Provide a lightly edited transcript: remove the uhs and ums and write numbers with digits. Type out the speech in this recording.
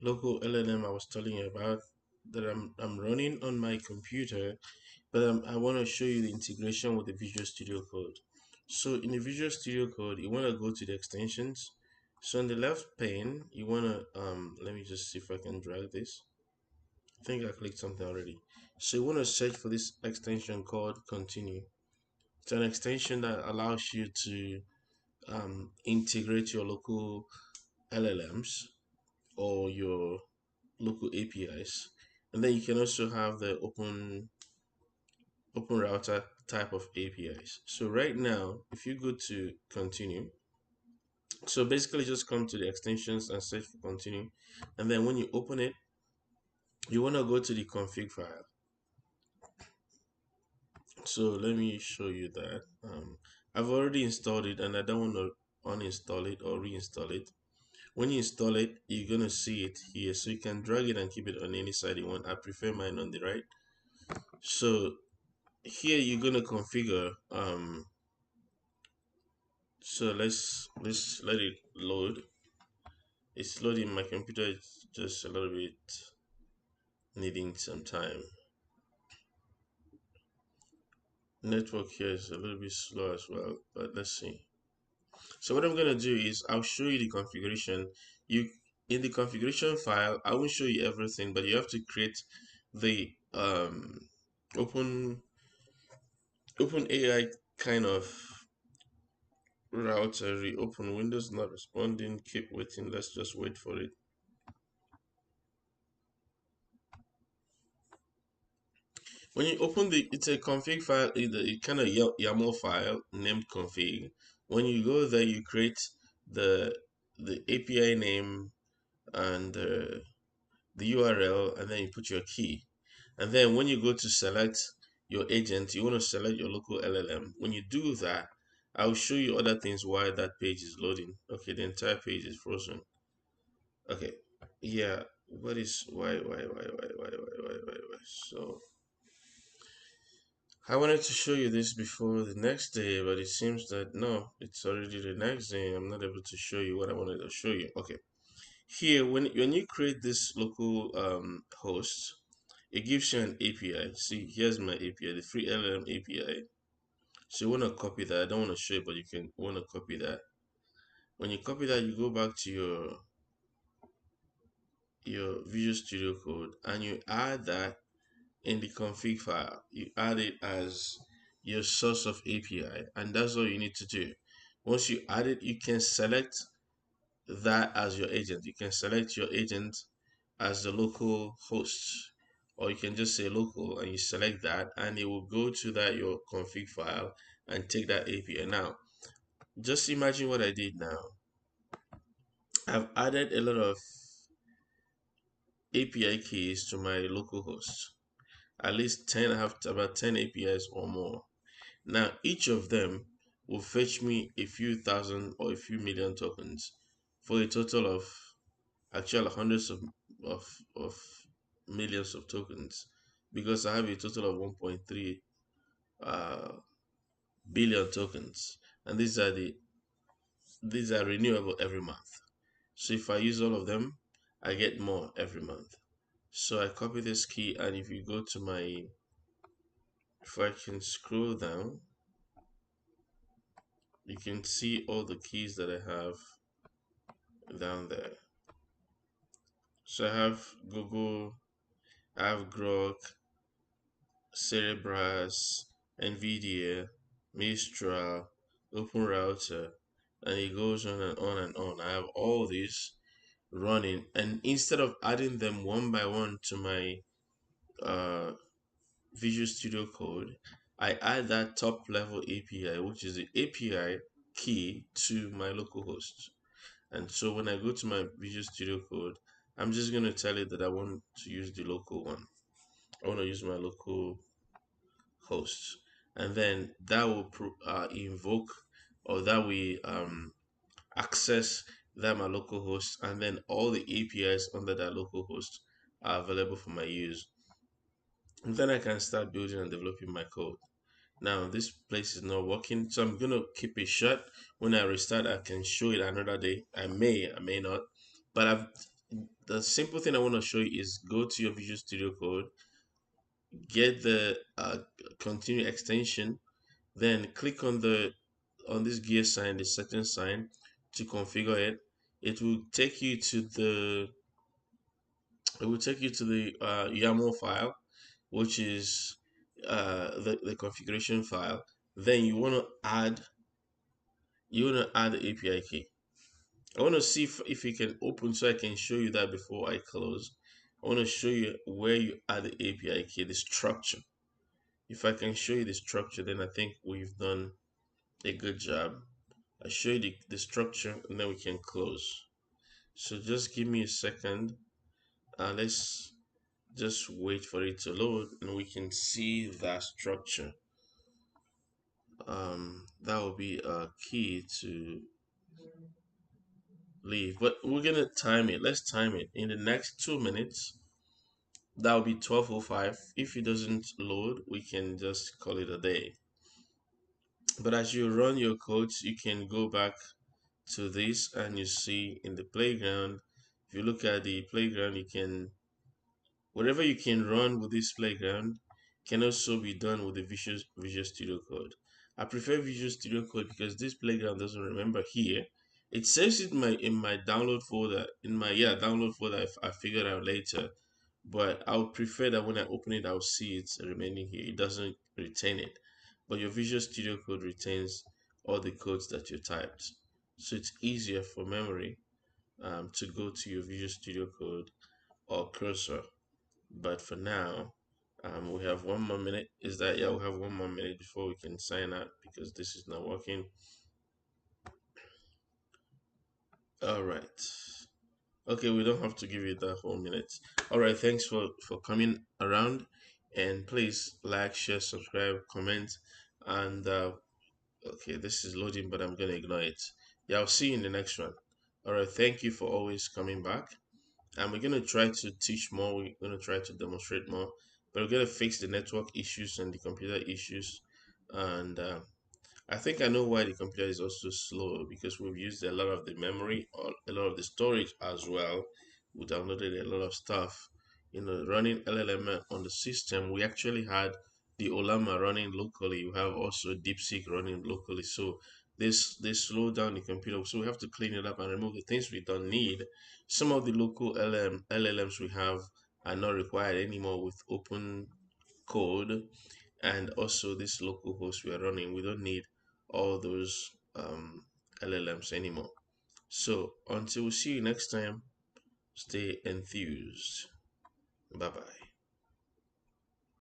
local LLM I was telling you about that I'm running on my computer, but I want to show you the integration with the Visual Studio Code. So in the Visual Studio Code, you want to go to the extensions. So on the left pane, you want to let me just see if I can drag this. I think I clicked something already. So you want to search for this extension called Continue. It's an extension that allows you to integrate your local LLMs or your local APIs, and then you can also have the open router type of APIs. So right now, if you go to continue, so basically just come to the extensions and search for continue, and then when you open it, you want to go to the config file. So let me show you that. I've already installed it and I don't want to uninstall it or reinstall it. When you install it, you're gonna see it here, so you can drag it and keep it on any side you want. I prefer mine on the right. So here you're gonna configure so let's let it load. It's loading. My computer is just a little bit needing some time. Network here is a little bit slow as well, but let's see. So what I'm gonna do is I'll show you the configuration. You in the configuration file, I won't show you everything, but you have to create the open open AI kind of router. Reopen Windows not responding. Keep waiting. Let's just wait for it. When you open it's a config file, it kind of YAML file named config. When you go there, you create the API name and the URL, and then you put your key. And then when you go to select your agent, you want to select your local LLM. When you do that, I'll show you other things why that page is loading. Okay, the entire page is frozen. Okay, yeah. What is why? So I wanted to show you this before the next day, but it seems that no, it's already the next day. I'm not able to show you what I wanted to show you. Okay, here when you create this local host, it gives you an API. See, here's my API, the FreeLLM API. So you want to copy that. I don't want to show it, but you can want to copy that. When you copy that, you go back to your Visual Studio Code and you add that in the config file. You add it as your source of API, and that's all you need to do. Once you add it, you can select that as your agent. You can select your agent as the local host, or you can just say local and you select that, and it will go to that your config file and take that API. Now, just imagine what I did now. I've added a lot of API keys to my local host. At least 10, I have about 10 APIs or more. Now, each of them will fetch me a few thousand or a few million tokens for a total of actually hundreds of millions of tokens, because I have a total of 1.3 uh, billion tokens, and these are renewable every month. So if I use all of them, I get more every month. So I copy this key, and if you go to my, if I can scroll down, you can see all the keys that I have down there. So I have Google, I have Grok, Cerebras, NVIDIA, Mistral, Open Router, and it goes on and on and on. I have all these running, and instead of adding them one by one to my uh, Visual Studio Code, I add that top level API, which is the API key to my localhost. And so when I go to my Visual Studio Code, I'm just going to tell it that I want to use the local one. I want to use my local host. And then that will invoke, or that we access that my local host, and then all the APIs under that local host are available for my use. And then I can start building and developing my code. Now this place is not working, so I'm gonna keep it shut. When I restart, I can show it another day. I may not, but the simple thing I want to show you is go to your Visual Studio Code, get the continue extension, then click on the on this gear sign, the setting sign, to configure it. It will take you to the YAML file, which is the configuration file. Then you want to add the API key. I want to see if you can open so I can show you that before I close. I want to show you where you add the API key, the structure. If I can show you the structure, then I think we've done a good job. I show you the structure and then we can close. So just give me a second. Let's just wait for it to load and we can see that structure. That will be a key to leave, but we're gonna time it. Let's time it in the next 2 minutes. That will be 12:05. If it doesn't load, we can just call it a day. But as you run your codes, you can go back to this and you see in the playground. If you look at the playground, you can whatever you can run with this playground can also be done with the Visual Studio Code. I prefer Visual Studio Code because this playground doesn't remember here. It saves it in my download folder, in my download folder. I figured out later, but I would prefer that when I open it, I'll see it remaining here. It doesn't retain it, but your Visual Studio Code retains all the codes that you typed, so it's easier for memory to go to your Visual Studio Code or cursor. But for now, we have 1 more minute. Is that yeah? We have 1 more minute before we can sign out because this is not working. All right. Okay, we don't have to give you that whole minute. All right. Thanks for coming around, and please like, share, subscribe, comment, and okay, this is loading, but I'm gonna ignore it. Yeah, I'll see you in the next one. All right. Thank you for always coming back. And we're going to try to teach more, we're going to try to demonstrate more, but we're going to fix the network issues and the computer issues. And I think I know why the computer is also slow, because we've used a lot of the memory or a lot of the storage as well. We downloaded a lot of stuff. Running LLM on the system, we actually had the Olama running locally. We have also DeepSeek running locally. So they slow down the computer. So we have to clean it up and remove the things we don't need. Some of the local LLMs we have are not required anymore with open code, and also this local host we are running, we don't need all those LLMs anymore. So until we see you next time, stay enthused. Bye bye.